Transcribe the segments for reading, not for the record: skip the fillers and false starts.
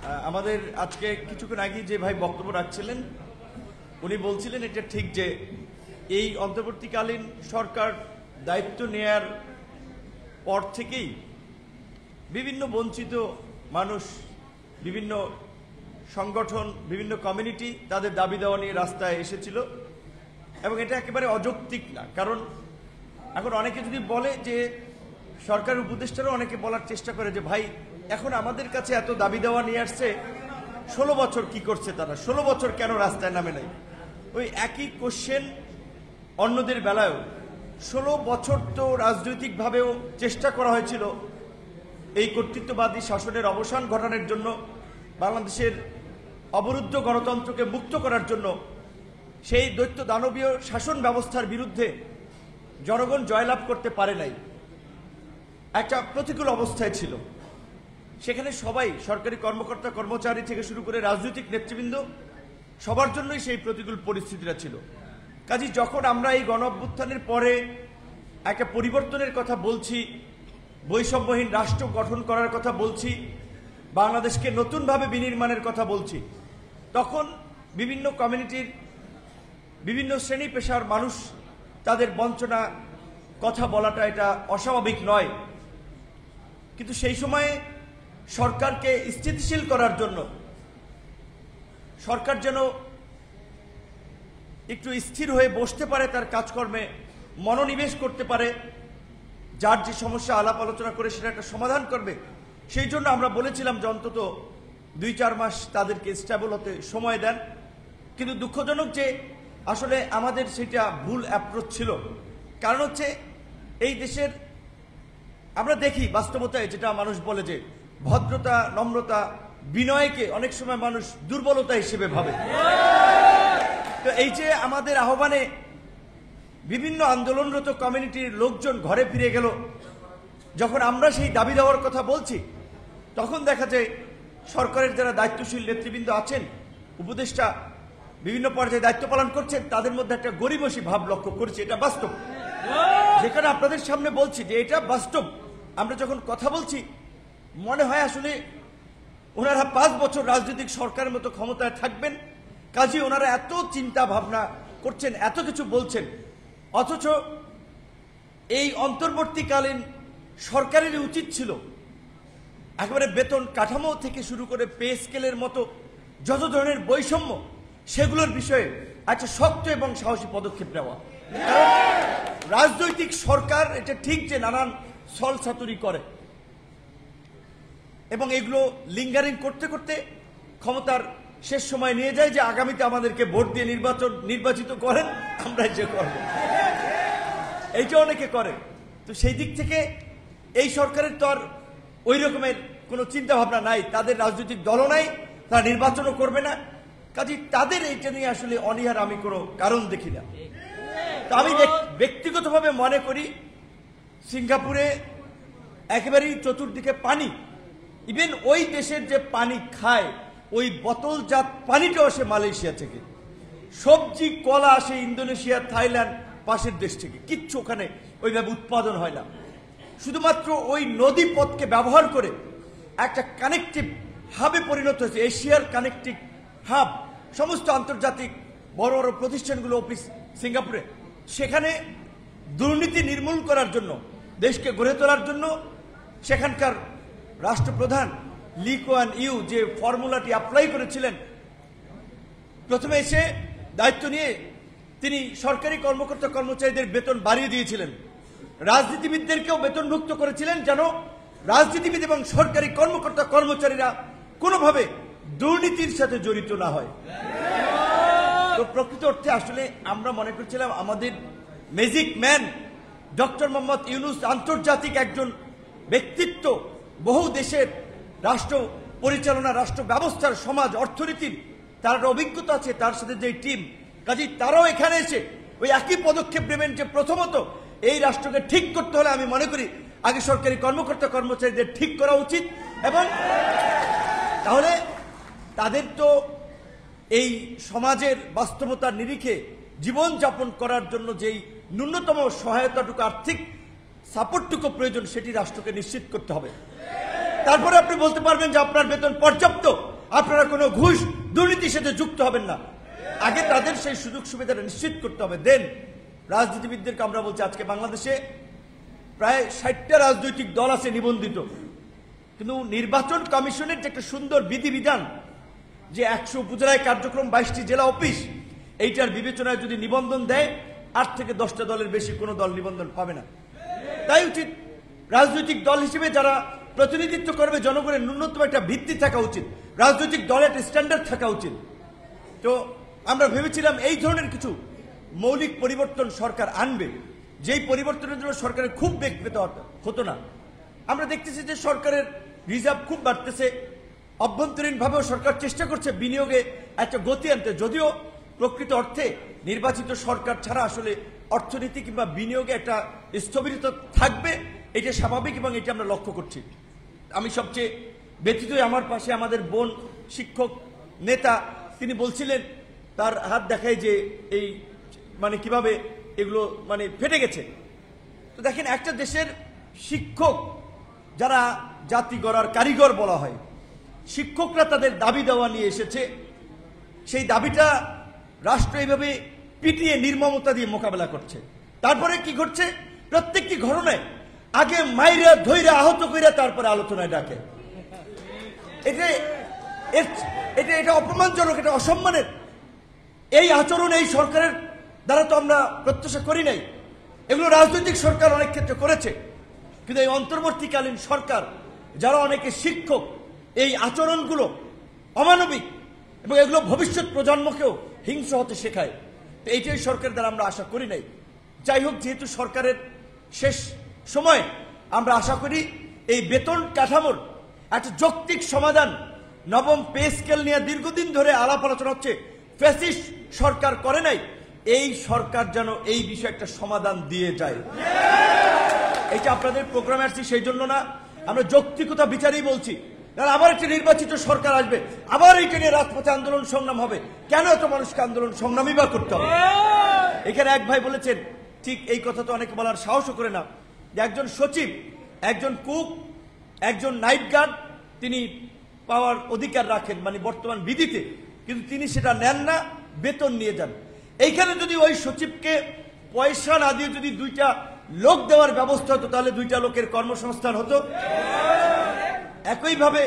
আমাদের আজকে কিছুক্ষণ আগে যে ভাই বক্তব্য রাখছিলেন উনি বলছিলেন এটা ঠিক যে এই অন্তর্বর্তীকালীন সরকার দায়িত্ব নেয়ার পর থেকেই বিভিন্ন বঞ্চিত মানুষ, বিভিন্ন সংগঠন, বিভিন্ন কমিউনিটি তাদের দাবি দেওয়া নিয়ে রাস্তায় এসেছিল এবং এটা একেবারে অযৌক্তিক না। কারণ এখন অনেকে যদি বলে যে সরকারের উপদেষ্টারও অনেকে বলার চেষ্টা করে যে ভাই এখন আমাদের কাছে এত দাবি দেওয়া নিয়ে আসছে, 16 বছর কি করছে তারা, 16 বছর কেন রাস্তায় নামে নাই? ওই একই কোশ্চেন অন্যদের বেলায়ও 16 বছর তো রাজনৈতিকভাবেও চেষ্টা করা হয়েছিল এই কর্তৃত্ববাদী শাসনের অবসান ঘটানোর জন্য, বাংলাদেশের অবরুদ্ধ গণতন্ত্রকে মুক্ত করার জন্য। সেই দৈত্য দানবীয় শাসন ব্যবস্থার বিরুদ্ধে জনগণ জয়লাভ করতে পারে নাই, একটা প্রতিকূল অবস্থায় ছিল। সেখানে সবাই, সরকারি কর্মকর্তা কর্মচারী থেকে শুরু করে রাজনৈতিক নেতৃবৃন্দ, সবার জন্যই সেই প্রতিকূল পরিস্থিতিটা ছিল। কাজেই যখন আমরা এই গণ অভ্যুত্থানের পরে একটা পরিবর্তনের কথা বলছি, বৈষম্যহীন রাষ্ট্র গঠন করার কথা বলছি, বাংলাদেশকে নতুনভাবে বিনির্মাণের কথা বলছি, তখন বিভিন্ন কমিউনিটির বিভিন্ন শ্রেণী পেশার মানুষ তাদের বঞ্চনা কথা বলাটা এটা অস্বাভাবিক নয়। কিন্তু সেই সময়ে সরকারকে স্থিতিশীল করার জন্য, সরকার যেন একটু স্থির হয়ে বসতে পারে, তার কাজকর্মে মনোনিবেশ করতে পারে, যার যে সমস্যা আলাপ আলোচনা করে সেটা একটা সমাধান করবে, সেই জন্য আমরা বলেছিলাম যে অন্তত 2-4 মাস তাদেরকে স্টেবল হতে সময় দেন। কিন্তু দুঃখজনক যে আসলে আমাদের সেটা ভুল অ্যাপ্রোচ ছিল। কারণ হচ্ছে এই দেশের আমরা দেখি বাস্তবতায় যেটা মানুষ বলে যে ভদ্রতা, নম্রতা, বিনয়কে অনেক সময় মানুষ দুর্বলতা হিসেবে ভাবে। তো এই যে আমাদের আহ্বানে বিভিন্ন আন্দোলনরত কমিউনিটির লোকজন ঘরে ফিরে গেল, যখন আমরা সেই দাবি দেওয়ার কথা বলছি, তখন দেখা যায় সরকারের যারা দায়িত্বশীল নেতৃবৃন্দ আছেন, উপদেষ্টা বিভিন্ন পর্যায়ে দায়িত্ব পালন করছেন, তাদের মধ্যে একটা গরিমসী ভাব লক্ষ্য করছি। এটা বাস্তব, যেখানে আপনাদের সামনে বলছি যে এটা বাস্তব। আমরা যখন কথা বলছি মনে হয় আসলে ওনারা 5 বছর রাজনৈতিক সরকারের মতো ক্ষমতায় থাকবেন, কাজে ওনারা এত চিন্তা ভাবনা করছেন, এত কিছু বলছেন, অথচ এই অন্তর্বর্তীকালীন সরকারের উচিত ছিল একেবারে বেতন কাঠামো থেকে শুরু করে পে স্কেলের মতো যত ধরনের বৈষম্য, সেগুলোর বিষয়ে একটা শক্ত এবং সাহসী পদক্ষেপ নেওয়া। রাজনৈতিক সরকার এটা ঠিক যে নানান ছলচাতুরি করে এবং এগুলো লিঙ্গারিং করতে করতে ক্ষমতার শেষ সময় নিয়ে যায় যে আগামীতে আমাদেরকে ভোট দিয়ে নির্বাচিত করেন, আমরা যে করব, এইটা অনেকে করে। তো সেই দিক থেকে এই সরকারের তো আর ওই রকমের কোনো চিন্তা ভাবনা নাই, তাদের রাজনৈতিক দলও নাই, তারা নির্বাচনও করবে না। কাজে তাদের এইটা নিয়ে আসলে অনীহার আমি কোনো কারণ দেখি না। তা আমি ব্যক্তিগতভাবে মনে করি সিঙ্গাপুরে একেবারেই চতুর্দিকে পানি, ইভেন ওই দেশের যে পানি খায় ওই বোতলজাত পানিটাও আসে মালয়েশিয়া থেকে, সবজি কলা আসে ইন্দোনেশিয়া, থাইল্যান্ড, পাশের দেশ থেকে, কিচ্ছু ওখানে ওইভাবে উৎপাদন হয় না। শুধুমাত্র ওই নদী পথকে ব্যবহার করে একটা কানেক্টিভ হাবে পরিণত হয়েছে, এশিয়ার কানেক্টিভ হাব। সমস্ত আন্তর্জাতিক বড় বড় প্রতিষ্ঠানগুলো অফিস সিঙ্গাপুরে। সেখানে দুর্নীতি নির্মূল করার জন্য, দেশকে গড়ে তোলার জন্য সেখানকার রাষ্ট্রপ্রধান লি কুয়ান ইউ যে ফর্মুলাটি অ্যাপ্লাই করেছিলেন, প্রথমে এসে দায়িত্ব নিয়ে তিনি সরকারি কর্মকর্তা কর্মচারীদের বেতন বাড়িয়ে দিয়েছিলেন, রাজনীতিবিদদেরকেও বেতনভুক্ত করেছিলেন যেন রাজনীতিবিদ এবং সরকারি কর্মকর্তা কর্মচারীরা কোনোভাবে দুর্নীতির সাথে জড়িত না হয়। তো প্রকৃত অর্থে আসলে আমরা মনে করছিলাম আমাদের magic man doctor Mohammad Yunus আন্তর্জাতিক একজন ব্যক্তিত্ব, বহু দেশের রাষ্ট্র পরিচালনা, রাষ্ট্র ব্যবস্থার, সমাজ অর্থনীতির তার অভিজ্ঞতা আছে, তার সাথে যে টিম, কাজেই তারাও এখানে এসে ওই একই পদক্ষেপ নেবেন যে প্রথমত এই রাষ্ট্রকে ঠিক করতে হলে আমি মনে করি আগে সরকারি কর্মকর্তা কর্মচারীদের ঠিক করা উচিত, এবং তাহলে তাদের তো এই সমাজের বাস্তবতার নিরিখে জীবনযাপন করার জন্য যেই ন্যূনতম সহায়তাটুকু, আর্থিক সাপোর্টটুকু প্রয়োজন, সেটি রাষ্ট্রকে নিশ্চিত করতে হবে। তারপরে আপনি বলতে পারবেন যে আপনার বেতন পর্যাপ্ত। আপনারা কোনো ঘুষ দুর্নীতির সাথে যুক্ত হবেন না। আগে তাদের সেই সুযোগ সুবিধাটা নিশ্চিত করতে হবে। দেন রাজনীতিবিদদেরকে আমরা বলছি, আজকে বাংলাদেশে প্রায় 60টা রাজনৈতিক দল আছে নিবন্ধিত, কিন্তু নির্বাচন কমিশনের যে একটা সুন্দর বিধিবিধান যে 100 উপজেলায় কার্যক্রম, 22টি জেলা অফিস, এইটার বিবেচনায় যদি নিবন্ধন দেয় 8 থেকে 10টা দলের বেশি কোনো দল নিবন্ধন পাবে না। তাই উচিত রাজনৈতিক দল হিসেবে যারা প্রতিনিধিত্ব করবে জনগণের ন্যূনতম একটা ভিত্তি থাকা উচিত, রাজনৈতিক দলের একটা স্ট্যান্ডার্ড থাকা উচিত। তো আমরা ভেবেছিলাম এই ধরনের কিছু মৌলিক পরিবর্তন সরকার আনবে, যেই পরিবর্তনের জন্য সরকারের খুব বেগ পেতে হতো না। আমরা দেখতেছি যে সরকারের রিজার্ভ খুব বাড়তেছে, অভ্যন্তরীণভাবেও সরকার চেষ্টা করছে বিনিয়োগে একটা গতি আনতে, যদিও প্রকৃত অর্থে নির্বাচিত সরকার ছাড়া আসলে অর্থনীতি কিংবা বিনিয়োগে একটা স্থবিরতা থাকবে, এটা স্বাভাবিক এবং এটা আমরা লক্ষ্য করছি। আমি সবচেয়ে ব্যথিত, আমার পাশে আমাদের বোন শিক্ষক নেতা, তিনি বলছিলেন, তার হাত দেখায় যে এই মানে কিভাবে এগুলো মানে ফেটে গেছে। তো দেখেন, একটা দেশের শিক্ষক যারা জাতি গড়ার কারিগর বলা হয়, শিক্ষকরা তাদের দাবি দেওয়া নিয়ে এসেছে, সেই দাবিটা রাষ্ট্র এইভাবে পিটিয়ে নির্মমতা দিয়ে মোকাবেলা করছে। তারপরে কি ঘটছে, প্রত্যেকটি ঘটনায় আগে মাইরা ধৈরা আহত কইরা তারপরে আলোচনায় ডাকে। এটা অপমানজনক, এটা অসম্মানের। এই আচরণ এই সরকারের দ্বারা তো আমরা প্রত্যাশা করি নাই। এগুলো রাজনৈতিক সরকার অনেক ক্ষেত্রে করেছে, কিন্তু এই অন্তর্বর্তীকালীন সরকার যারা অনেকে শিক্ষক, এই আচরণগুলো অমানবিক এবং এগুলো ভবিষ্যৎ প্রজন্মকেও হিংস্র হতে শেখায়। তো এইটাই সরকার দ্বারা আমরা আশা করি নাই। যাই হোক, যেহেতু সরকারের শেষ সময়, আমরা আশা করি এই বেতন কাঠামোর একটা যৌক্তিক সমাধান, নবম পে স্কেল নিয়ে দীর্ঘদিন ধরে আলাপ আলোচনা হচ্ছে, ফ্যাসিস্ট সরকার করে নাই, এই সরকার যেন এই বিষয়ে একটা সমাধান দিয়ে যায়। এটা আপনাদের প্রোগ্রামে আসছি সেই জন্য না, আমরা যৌক্তিকতা বিচারেই বলছি। কারণ আবার একটা নির্বাচিত সরকার আসবে, আবার এইটা নিয়ে রাজপথে আন্দোলন সংগ্রাম হবে। কেন এত মানুষকে আন্দোলন সংগ্রামই বা করতে হবে? এখানে এক ভাই বলেছেন, ঠিক এই কথা তো অনেকে বলার সাহসও করে না, যে একজন সচিব, একজন কুক, একজন নাইট গার্ড তিনি পাওয়ার অধিকার রাখেন মানে বর্তমান বিধিতে, কিন্তু তিনি সেটা নেন না, বেতন নিয়ে যান। এইখানে যদি ওই সচিবকে পয়সা না দিয়ে যদি 2টা লোক দেওয়ার ব্যবস্থা হতো, তাহলে 2টা লোকের কর্মসংস্থান হতো। একইভাবে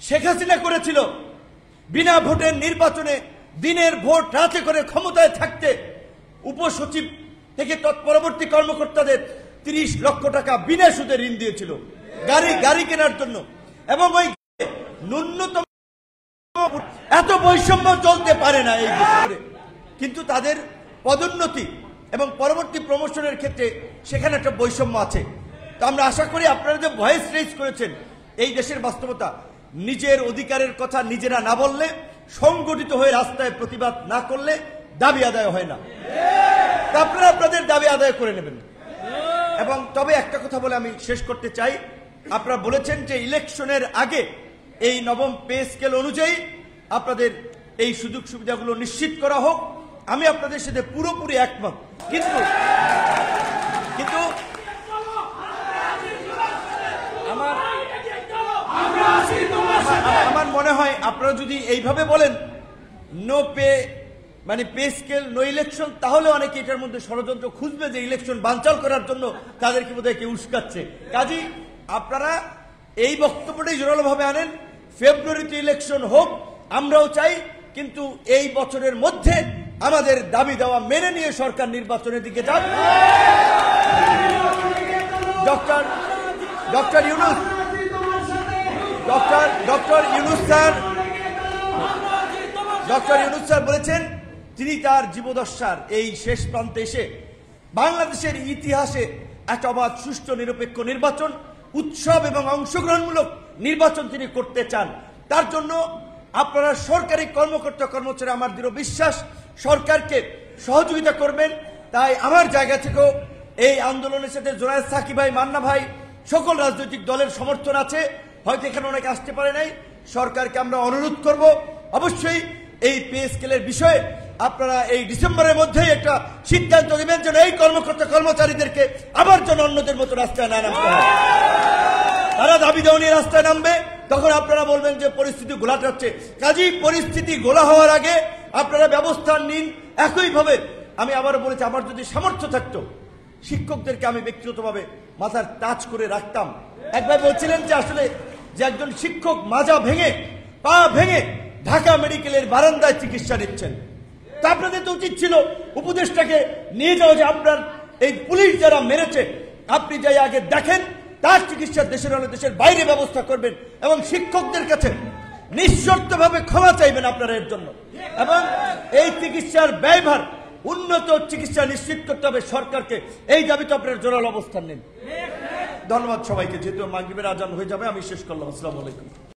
শেখ হাসিনা করেছিল, বিনা ভোটের নির্বাচনে দিনের ভোট রাতে করে ক্ষমতায় থাকতে উপসচিব থেকে তৎপরবর্তী কর্মকর্তাদের 30 লক্ষ টাকা বিনা সুদে ঋণ দিয়েছিল গাড়ি কেনার জন্য। এবং ওই ন্যূনতম এত বৈষম্য চলতে পারে না এই দেশে, কিন্তু তাদের পদোন্নতি এবং পরবর্তী প্রমোশনের ক্ষেত্রে সেখানে একটা বৈষম্য আছে। তো আমরা আশা করি আপনারা যে ভয়েস রেজ করেছেন, এই দেশের বাস্তবতা, নিজের অধিকারের কথা নিজেরা না বললে, সংগঠিত হয়ে রাস্তায় প্রতিবাদ না করলে দাবি আদায় হয় না। তা আপনারা আপনাদের দাবি আদায় করে নেবেন। এবং তবে একটা কথা বলে আমি শেষ করতে চাই, আপনারা বলেছেন যে ইলেকশনের আগে এই নবম পে স্কেল অনুযায়ী আপনাদের এই সুযোগ সুবিধাগুলো নিশ্চিত করা হোক। আমি আপনাদের সাথে পুরোপুরি একমত, কিন্তু আমার মনে হয় আপনারা যদি এইভাবে বলেন নো পে মানে পে স্কেল নো ইলেকশন, তাহলে অনেকে এটার মধ্যে ষড়যন্ত্র খুঁজবে যে ইলেকশন বানচাল করার জন্য তাদেরকে বোধহয় কেউ উস্কাচ্ছে। কাজেই আপনারা এই বক্তব্যটাই জোরালোভাবে আনেন, ফেব্রুয়ারিতে ইলেকশন হোক, আমরাও চাই, কিন্তু এই বছরের মধ্যে আমাদের দাবি দেওয়া মেনে নিয়ে সরকার নির্বাচনের দিকে যান। ডক্টর ইউনূস স্যার বলেছেন, তিনি তার জীবদ্দশার এই শেষ প্রান্তে এসে বাংলাদেশের ইতিহাসে একটা অবাধ, সুষ্ঠু, নিরপেক্ষ নির্বাচন, উৎসব এবং অংশগ্রহণমূলক নির্বাচন তিনি করতে চান। তার জন্য আপনারা সরকারি কর্মকর্তা কর্মচারী, আমার দৃঢ় বিশ্বাস, সরকারকে সহযোগিতা করবেন। তাই আমার জায়গা থেকেও এই আন্দোলনের সাথে জোনায়েদ সাকি ভাই, মান্না ভাই, সকল রাজনৈতিক দলের সমর্থন আছে। হয়তো এখানে অনেকে আসতে পারে নাই, সরকারকে আমরা অনুরোধ করব, অবশ্যই এই পে স্কেলের বিষয়ে আপনারা এই ডিসেম্বরের মধ্যেই একটা সিদ্ধান্ত নেবেন, যেন এই কর্মকর্তা কর্মচারীদেরকে আবার যেন অন্যদের মতো রাস্তায় না নামতে হয়। তারা দাবি দেওয়া নিয়ে রাস্তায় নামবে, তখন আপনারা বলবেন যে পরিস্থিতি ঘোলাটাচ্ছে। কাজেই পরিস্থিতি ঘোলা হওয়ার আগে আপনারা ব্যবস্থা নিন। একইভাবে আমি আবার বলেছি, আমার যদি সামর্থ্য থাকতো শিক্ষকদেরকে আমি ব্যক্তিগতভাবে মাথার টাচ করে রাখতাম। একবার বলছিলেন যে আসলে যে একজন শিক্ষক মাজা ভেঙে পা ভেঙে ঢাকা মেডিকেলের বারান্দায় চিকিৎসা নিচ্ছেন, তা আপনাদের তো উচিত ছিল উপদেশটাকে নিয়ে যাওয়া যে আপনার এই পুলিশ যারা মেরেছে আপনি যাই আগে দেখেন, তার চিকিৎসা দেশের হলে দেশের বাইরে ব্যবস্থা করবেন এবং শিক্ষকদের কাছে নিঃশর্তভাবে ক্ষমা চাইবেন আপনারা এর জন্য। এবং এই চিকিৎসার ব্যয়ভার উন্নত চিকিৎসা নিশ্চিত করতে হবে সরকারকে। এই দাবিতে আপনার জোরালো অবস্থান নিন। ধন্যবাদ সবাইকে। যেহেতু মাগরিবের আজান হয়ে যাবে আমি শেষ করলাম। আসসালামু আলাইকুম।